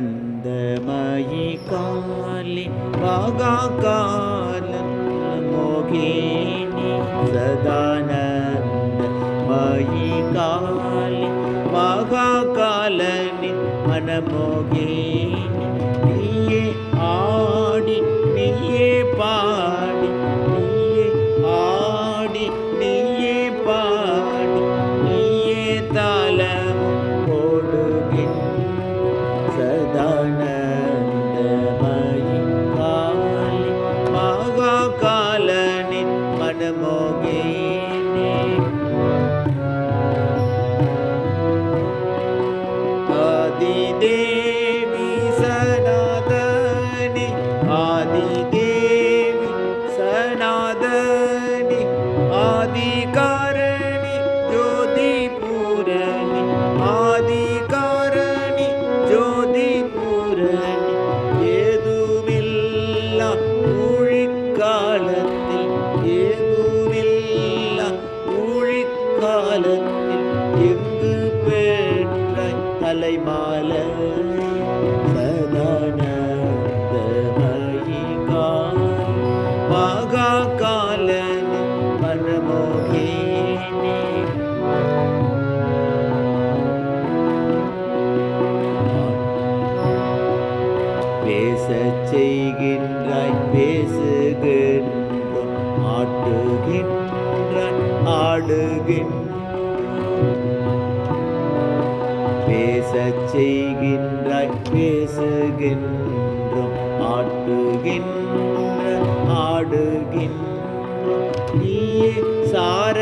सदानन्दमयि काले महाकालमोहिनी सदानन्दमयि काले महाकालनि मनमोहिनी நீயே ஆடி நீயே பாடி நீயே ஆடி நீயே பாடி நீயே தாளமும் போடுகின்ற சதானந்தமயி காளி மகாகாலனின் மனமோகினி ஆதிதேவி சனாதனி ஆதிதேவி சனாதனி ஆதிகாரணி ஜோதி பூரணி ஆதிகாரணி ஜோதி பூரணி ஏதுமில்லா ஊழிக்காலத்தில் ஏதுமில்லா ஊழிக்காலத்தில் எங்கு பெற்றாய் தலைமாலை சதானந்தமயி காளி மகாகாலனி மனமோகினி பேசச் செய்கின்றாய் பேசுகின்றோம் ஆட்டுகின்றாய் ஆடுகின்றோம் பேசச் செய்கின்றாய் பேசுகின்றோம் ஆட்டுகின்ற ஆடுகின்றோம் நீயே சார